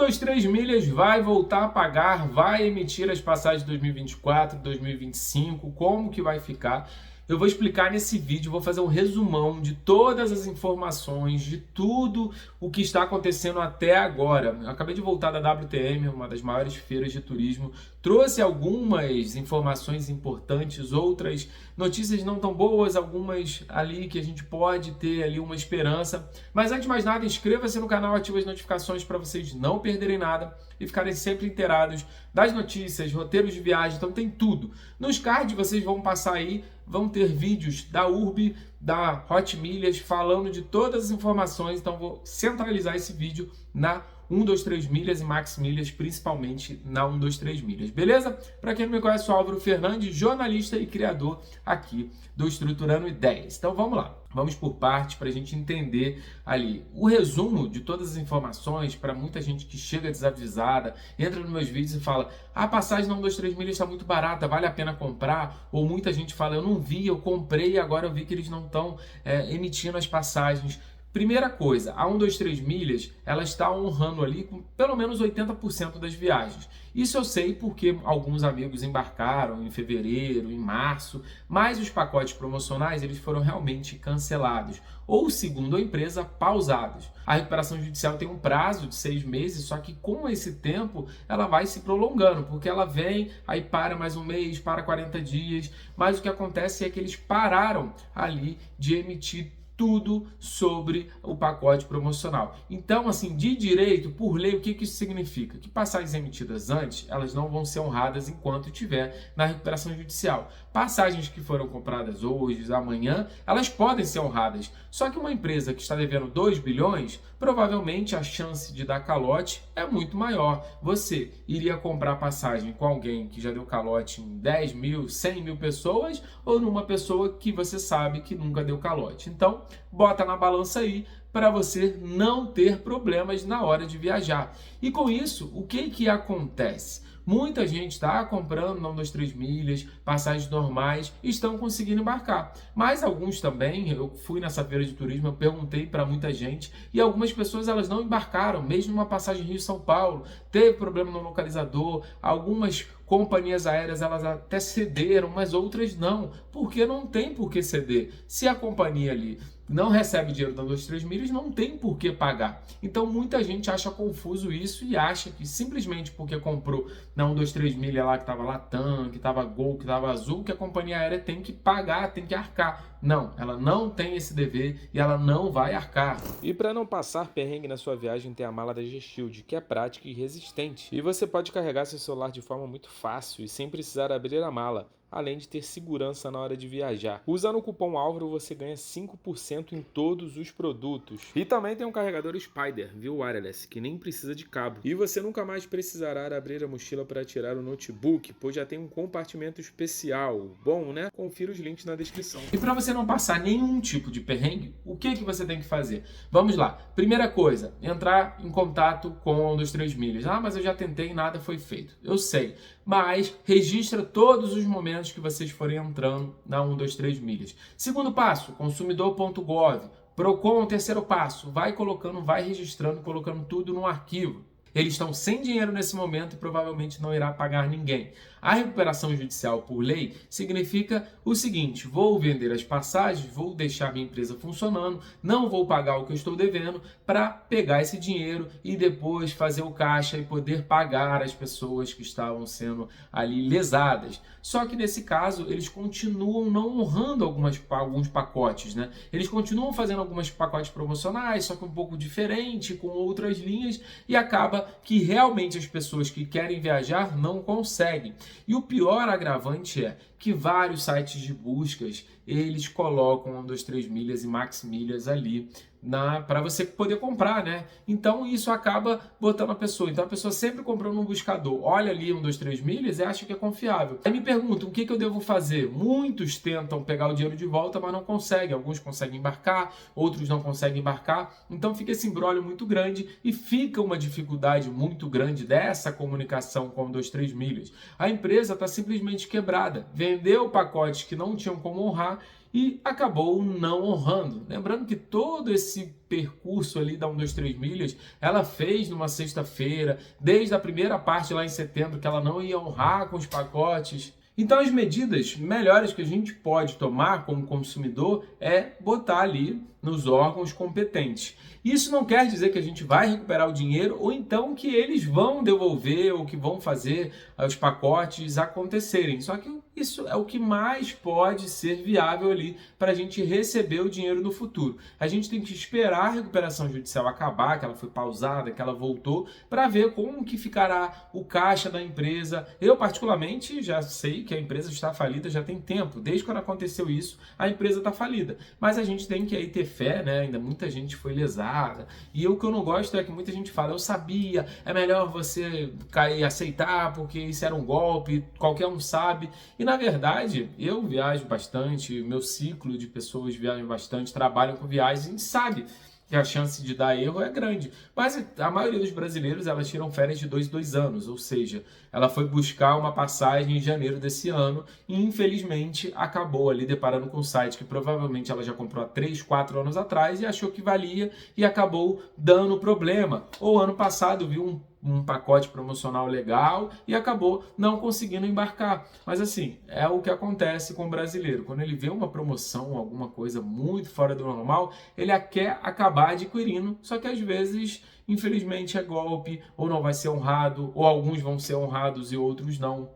123 Milhas vai voltar a pagar, vai emitir as passagens de 2024, 2025, como que vai ficar? Eu vou explicar nesse vídeo, vou fazer um resumão de todas as informações, de tudo o que está acontecendo até agora. Eu acabei de voltar da WTM, uma das maiores feiras de turismo, trouxe algumas informações importantes, outras notícias não tão boas, algumas ali que a gente pode ter ali uma esperança. Mas antes de mais nada, inscreva-se no canal, ative as notificações para vocês não perderem nada e ficarem sempre inteirados das notícias, roteiros de viagem, então tem tudo. Nos cards vocês vão passar aí, vão ter vídeos da Urb, da Hot Milhas, falando de todas as informações, então vou centralizar esse vídeo na 123 Milhas e Max Milhas, principalmente na 123 Milhas, beleza? Para quem não me conhece, sou Álvaro Fernandes, jornalista e criador aqui do Estruturando Ideias. Então vamos lá, vamos por partes para a gente entender ali o resumo de todas as informações para muita gente que chega desavisada, entra nos meus vídeos e fala: a passagem na 123 Milhas está muito barata, vale a pena comprar? Ou muita gente fala: eu não vi, eu comprei e agora eu vi que eles não estão emitindo as passagens. Primeira coisa, a 123 Milhas, ela está honrando ali com pelo menos 80% das viagens. Isso eu sei porque alguns amigos embarcaram em fevereiro, em março, mas os pacotes promocionais eles foram realmente cancelados, ou segundo a empresa, pausados. A recuperação judicial tem um prazo de 6 meses, só que com esse tempo ela vai se prolongando, porque ela vem, aí para mais um mês, para 40 dias, mas o que acontece é que eles pararam ali de emitir tudo sobre o pacote promocional. Então, assim, de direito, por lei, o que isso significa? Que passagens emitidas antes, elas não vão ser honradas enquanto estiver na recuperação judicial. Passagens que foram compradas hoje, amanhã, elas podem ser honradas. Só que uma empresa que está devendo 2 bilhões, provavelmente a chance de dar calote é muito maior. Você iria comprar passagem com alguém que já deu calote em 10 mil, 100 mil pessoas, ou numa pessoa que você sabe que nunca deu calote? Então, bota na balança aí para você não ter problemas na hora de viajar. E com isso, o que acontece? Muita gente está comprando não 123 Milhas, passagens normais, e estão conseguindo embarcar. Mas alguns também, eu fui nessa feira de turismo, eu perguntei para muita gente, e algumas pessoas elas não embarcaram, mesmo numa passagem Rio-São Paulo, teve problema no localizador, algumas companhias aéreas elas até cederam, mas outras não, porque não tem por que ceder. Se a companhia ali não recebe dinheiro da 123 Milhas, não tem por que pagar. Então muita gente acha confuso isso e acha que simplesmente porque comprou na 123 Milhas lá que estava Latam, que estava Gol, que estava Azul, que a companhia aérea tem que pagar, tem que arcar. Não, ela não tem esse dever e ela não vai arcar. E para não passar perrengue na sua viagem, tem a mala da G-Shield, que é prática e resistente. E você pode carregar seu celular de forma muito fácil e sem precisar abrir a mala, além de ter segurança na hora de viajar. Usando o cupom Álvaro você ganha 5% em todos os produtos. E também tem um carregador Spider, viu, wireless, que nem precisa de cabo. E você nunca mais precisará abrir a mochila para tirar o notebook, pois já tem um compartimento especial. Bom, né? Confira os links na descrição. E para você não passar nenhum tipo de perrengue, o que você tem que fazer? Vamos lá. Primeira coisa, entrar em contato com a 123 Milhas. Ah, mas eu já tentei e nada foi feito. Eu sei, mas registra todos os momentos que vocês forem entrando na 123 Milhas. Segundo passo, consumidor.gov. Procon, terceiro passo, vai colocando, vai registrando, colocando tudo no arquivo. Eles estão sem dinheiro nesse momento e provavelmente não irá pagar ninguém. A recuperação judicial por lei significa o seguinte: vou vender as passagens, vou deixar minha empresa funcionando, não vou pagar o que eu estou devendo para pegar esse dinheiro e depois fazer o caixa e poder pagar as pessoas que estavam sendo ali lesadas. Só que nesse caso eles continuam não honrando alguns pacotes, né? Eles continuam fazendo alguns pacotes promocionais, só que um pouco diferente, com outras linhas, e acaba que realmente as pessoas que querem viajar não conseguem. E o pior agravante é que vários sites de buscas, eles colocam 123 Milhas e Max Milhas ali para você poder comprar, né? Então isso acaba botando a pessoa. Então a pessoa sempre comprou no buscador, olha ali 123 Milhas e acha que é confiável. Aí me perguntam, o que eu devo fazer? Muitos tentam pegar o dinheiro de volta, mas não conseguem. Alguns conseguem embarcar, outros não conseguem embarcar. Então fica esse imbróglio muito grande e fica uma dificuldade muito grande dessa comunicação com 123 Milhas. A empresa está simplesmente quebrada. Vendeu pacotes que não tinham como honrar e acabou não honrando. Lembrando que todo esse percurso ali da 123 Milhas, ela fez numa sexta-feira, desde a primeira parte lá em setembro, que ela não ia honrar com os pacotes. Então as medidas melhores que a gente pode tomar como consumidor é botar ali nos órgãos competentes. Isso não quer dizer que a gente vai recuperar o dinheiro ou então que eles vão devolver ou que vão fazer os pacotes acontecerem. Só que isso é o que mais pode ser viável ali para a gente receber o dinheiro no futuro. A gente tem que esperar a recuperação judicial acabar, que ela foi pausada, que ela voltou, para ver como que ficará o caixa da empresa. Eu, particularmente, já sei que a empresa está falida já tem tempo. Desde quando aconteceu isso, a empresa está falida. Mas a gente tem que aí ter fé, né? Ainda muita gente foi lesada. E o que eu não gosto é que muita gente fala, eu sabia, é melhor você cair e aceitar, porque isso era um golpe, qualquer um sabe. E na verdade, eu viajo bastante, meu ciclo de pessoas viajam bastante, trabalham com viagens, sabe que a chance de dar erro é grande. Mas a maioria dos brasileiros, elas tiram férias de 2 em 2 anos, ou seja, ela foi buscar uma passagem em janeiro desse ano e infelizmente acabou ali deparando com um site que provavelmente ela já comprou há 3, 4 anos atrás e achou que valia e acabou dando problema. Ou ano passado viu um pacote promocional legal e acabou não conseguindo embarcar. Mas assim, é o que acontece com o brasileiro. Quando ele vê uma promoção, alguma coisa muito fora do normal, ele quer acabar adquirindo, só que às vezes, infelizmente, é golpe, ou não vai ser honrado, ou alguns vão ser honrados e outros não.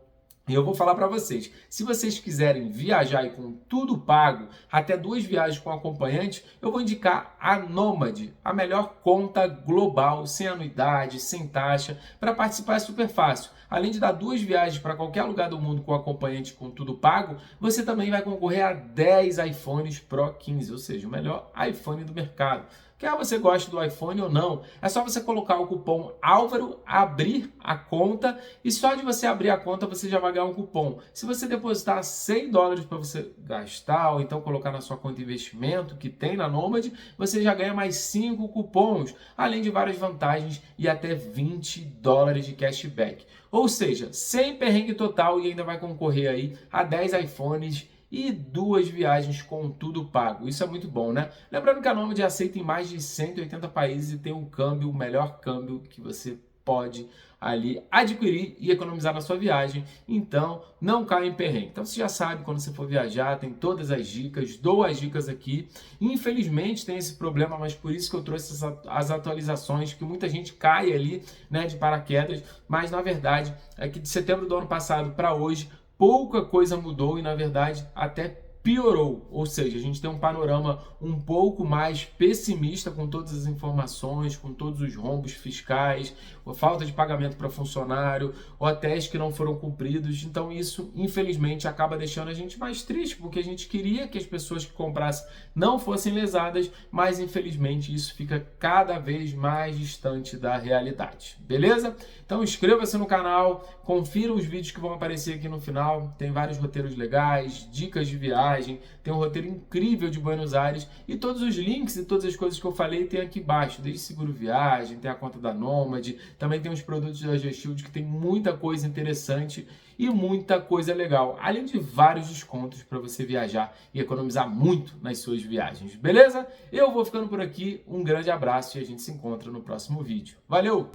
E eu vou falar para vocês, se vocês quiserem viajar e com tudo pago, até 2 viagens com acompanhante, eu vou indicar a Nomad, a melhor conta global, sem anuidade, sem taxa. Para participar é super fácil. Além de dar 2 viagens para qualquer lugar do mundo com acompanhante com tudo pago, você também vai concorrer a 10 iPhones Pro 15, ou seja, o melhor iPhone do mercado. Quer você goste do iPhone ou não, é só você colocar o cupom Álvaro, abrir a conta e só de você abrir a conta você já vai ganhar um cupom. Se você depositar $100 para você gastar ou então colocar na sua conta de investimento que tem na Nomad, você já ganha mais 5 cupons, além de várias vantagens e até $20 de cashback. Ou seja, sem perrengue total e ainda vai concorrer aí a 10 iPhones e 2 viagens com tudo pago. Isso é muito bom, né? Lembrando que a Nomad aceita em mais de 180 países e tem um câmbio, o melhor câmbio que você pode ali adquirir e economizar na sua viagem. Então, não caia em perrengue. Então, você já sabe, quando você for viajar, tem todas as dicas, dou as dicas aqui. Infelizmente, tem esse problema, mas por isso que eu trouxe as atualizações, que muita gente cai ali, né, de paraquedas, mas na verdade, é que de setembro do ano passado para hoje, pouca coisa mudou e, na verdade, até piorou. Ou seja, a gente tem um panorama um pouco mais pessimista com todas as informações, com todos os rombos fiscais, a falta de pagamento para funcionário, hotéis que não foram cumpridos. Então isso, infelizmente, acaba deixando a gente mais triste, porque a gente queria que as pessoas que comprassem não fossem lesadas, mas infelizmente isso fica cada vez mais distante da realidade. Beleza? Então inscreva-se no canal, confira os vídeos que vão aparecer aqui no final, tem vários roteiros legais, dicas de viagem, tem um roteiro incrível de Buenos Aires e todos os links e todas as coisas que eu falei tem aqui embaixo, desde seguro viagem, tem a conta da Nomad, também tem os produtos da G-Shield que tem muita coisa interessante e muita coisa legal, além de vários descontos para você viajar e economizar muito nas suas viagens, beleza? Eu vou ficando por aqui, um grande abraço e a gente se encontra no próximo vídeo. Valeu!